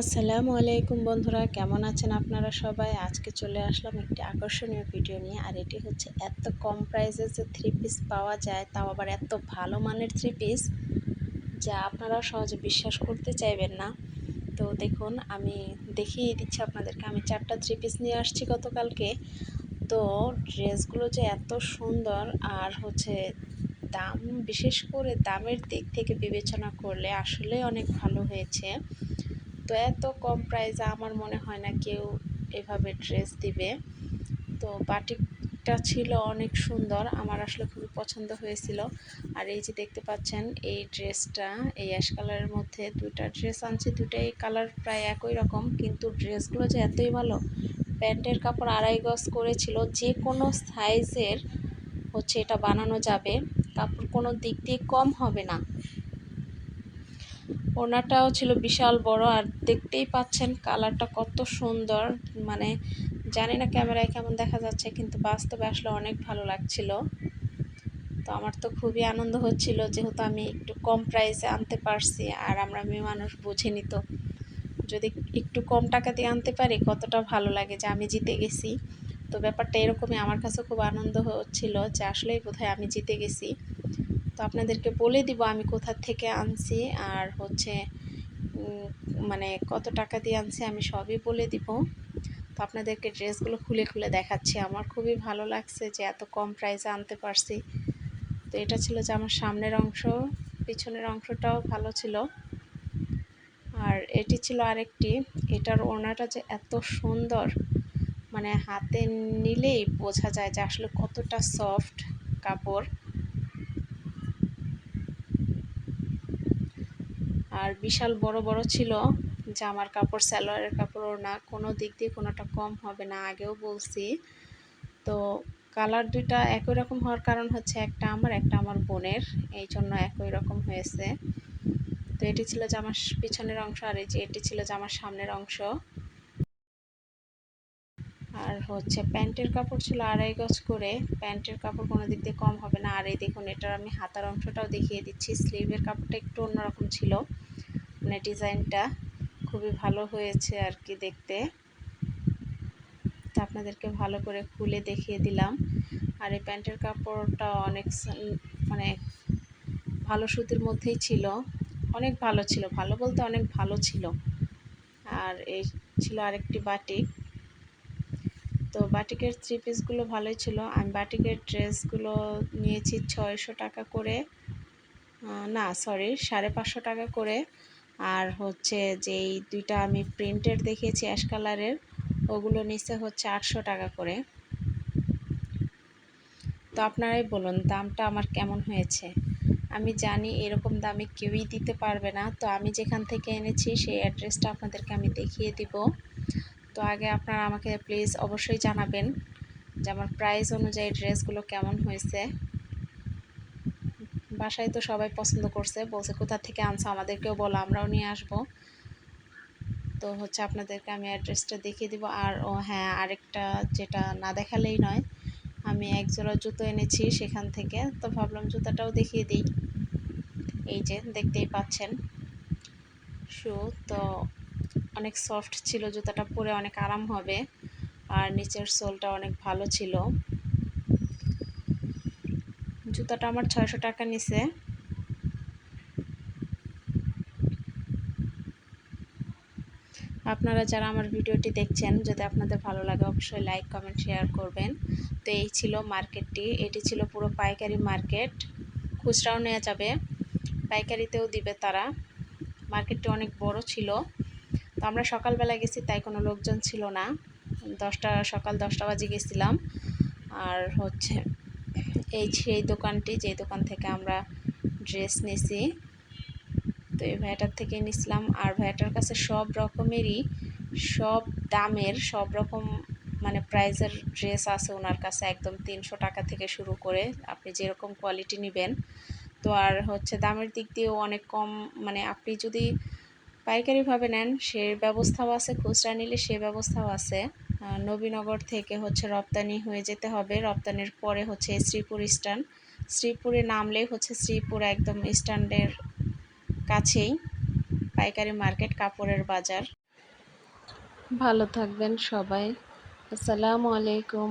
আসসালামু আলাইকুম বন্ধুরা, কেমন আছেন আপনারা সবাই? আজকে চলে আসলাম একটি আকর্ষণীয় ভিডিও নিয়ে। আর এটি হচ্ছে এত কম প্রাইসে যে থ্রি পিস পাওয়া যায়, তাও আবার এত ভালো মানের থ্রি পিস, যা আপনারা সহজে বিশ্বাস করতে চাইবেন না। তো দেখুন, আমি দেখিয়ে দিচ্ছি আপনাদেরকে। আমি 4টা থ্রি পিস নিয়ে আসছি গতকালকে। তো ড্রেসগুলো যে এত সুন্দর, আর হচ্ছে দাম, বিশেষ করে দামের দিক থেকে বিবেচনা করলে আসলে অনেক ভালো হয়েছে। তো এত কম প্রাইসে আমার মনে হয় না কেউ এভাবে ড্রেস দিবে। তো বাটিকটা ছিল অনেক সুন্দর, আমার আসলে খুবই পছন্দ হয়েছিল। আর এই যে দেখতে পাচ্ছেন এই ড্রেসটা, এই অ্যাশ কালারের মধ্যে দুইটা ড্রেস আনছি, দুটাই কালার প্রায় একই রকম, কিন্তু ড্রেসগুলো যে এতই ভালো। প্যান্টের কাপড় 2.5 গজ করেছিল, যে কোনো সাইজের হচ্ছে এটা বানানো যাবে, কাপড় কোনো দিক দিয়ে কম হবে না। ওড়নাটাও ছিল বিশাল বড়, আর দেখতেই পাচ্ছেন কালারটা কত সুন্দর। মানে জানি না ক্যামেরায় কেমন দেখা যাচ্ছে, কিন্তু বাস্তবে আসলে অনেক ভালো লাগছিল। তো আমার তো খুবই আনন্দ হচ্ছিল, যেহেতু আমি একটু কম প্রাইসে আনতে পারছি। আর আমরা মেয়ে মানুষ বুঝিনি, তো যদি একটু কম টাকা দিয়ে আনতে পারি কতটা ভালো লাগে, যে আমি জিতে গেছি। তো ব্যাপারটা এরকমই, আমার কাছে খুব আনন্দ হচ্ছিল যে আসলেই বোধহয় আমি জিতে গেছি। তো আপনাদেরকে বলে দিব আমি কোথা থেকে আনছি, আর হচ্ছে মানে কত টাকা দিয়ে আনছি আমি সবই বলে দিব। তো আপনাদেরকে ড্রেসগুলো খুলে খুলে দেখাচ্ছি। আমার খুবই ভালো লাগছে যে এত কম প্রাইসে আনতে পারছি। তো এটা ছিল যে আমার সামনের অংশ, পিছনের অংশটাও ভালো ছিল। আর এটি ছিল আরেকটি, এটার ওড়নাটা যে এত সুন্দর, মানে হাতে নিলেই বোঝা যায় যে আসলে কতটা সফট কাপড়। আর বিশাল বড় বড় ছিল জামার কাপড়, সালোয়ারের কাপড়, ওড়না কোনো দিক দিয়ে কোনোটা কম হবে না, আগেও বলছি। তো কালার দুইটা একই রকম হওয়ার কারণ হচ্ছে একটা আমার, একটা আমার বোনের, এই জন্য একই রকম হয়েছে। তো এটি ছিল জামার পিছনের অংশ, আর এই যে এটি ছিল জামার সামনের অংশ। আর হচ্ছে প্যান্টের কাপড় ছিল 2.5 গজ করে, প্যান্টের কাপড় কোনো দিক দিয়ে কম হবে না। আর এই দেখুন, এটার আমি হাতার অংশটাও দেখিয়ে দিচ্ছি। স্লিভের কাপড়টা একটু অন্যরকম ছিল, মানে ডিজাইনটা খুবই ভালো হয়েছে আর কি দেখতে। তো আপনাদেরকে ভালো করে খুলে দেখিয়ে দিলাম। আর এই প্যান্টের কাপড়টা অনেক মানে ভালো সুতির মধ্যেই ছিল, অনেক ভালো ছিল, ভালো বলতে অনেক ভালো ছিল। আর এই ছিল আরেকটি বাটিক। তো বাটিকের থ্রি পিসগুলো ভালোই ছিল। আমি বাটিকের ড্রেসগুলো নিয়েছি 600 টাকা করে, না সরি 550 টাকা করে। আর হচ্ছে যেই দুইটা আমি প্রিন্টের দেখিয়েছি অ্যাশ কালারের, ওগুলো নিচে হচ্ছে 800 টাকা করে। তো আপনারাই বলুন দামটা আমার কেমন হয়েছে। আমি জানি এরকম দামে কেউই দিতে পারবে না। তো আমি যেখান থেকে এনেছি সেই অ্যাড্রেসটা আপনাদেরকে আমি দেখিয়ে দিব। তো আগে আপনারা আমাকে প্লিজ অবশ্যই জানাবেন যে আমার প্রাইস অনুযায়ী ড্রেসগুলো কেমন হয়েছে। বাসায় তো সবাই পছন্দ করছে, বলছে কোথা থেকে আনছো, আমাদেরকেও বলো, আমরাও নিয়ে আসবো। তো হচ্ছে আপনাদেরকে আমি অ্যাড্রেসটা দেখিয়ে দিব। আর ও হ্যাঁ, আরেকটা যেটা না দেখালেই নয়, আমি এক জোড়া জুতো এনেছি সেখান থেকে, তো ভাবলাম জুতাটাও দেখিয়ে দিই। এই যে দেখতেই পাচ্ছেন শু, তো অনেক সফট ছিল জুতাটা, পরে অনেক আরাম হবে। আর নিচের সোলটা অনেক ভালো ছিল। জুতাটা আমার 600 টাকা নিছে। আপনারা যারা আমার ভিডিওটি দেখছেন, যদি আপনাদের ভালো লাগে অবশ্যই লাইক কমেন্ট শেয়ার করবেন। তো এই ছিল মার্কেটটি, এটি ছিল পুরো পাইকারি মার্কেট। খুচরাও নেওয়া যাবে, পাইকারিতেও দিবে তারা। মার্কেটটি অনেক বড় ছিল। তো আমরা সকালবেলা গেছি, তাই কোনো লোকজন ছিল না। সকাল 10টা বাজে গেছিলাম। আর হচ্ছে এই সেই দোকানটি, যে দোকান থেকে আমরা ড্রেস নিছি, তো এই ভাইয়াটার থেকে নিছিলাম। আর ভাইয়াটার কাছে সব রকমেরই, সব দামের, সব রকম মানে প্রাইজের ড্রেস আছে ওনার কাছে, একদম 300 টাকা থেকে শুরু করে আপনি যেরকম কোয়ালিটি নেবেন। তো আর হচ্ছে দামের দিক দিয়েও অনেক কম, মানে আপনি যদি পাইকারিভাবে নেন সে ব্যবস্থাও আছে, খুচরা নিলে সে ব্যবস্থাও আছে। নবীনগর থেকে হচ্ছে রপ্তানি হয়ে যেতে হবে, রপ্তানির পরে হচ্ছে শ্রীপুর স্ট্যান্ড, শ্রীপুরে নামলেই হচ্ছে শ্রীপুর একদম স্ট্যান্ডের কাছেই পাইকারি মার্কেট, কাপড়ের বাজার। ভালো থাকবেন সবাই। আসসালামু আলাইকুম।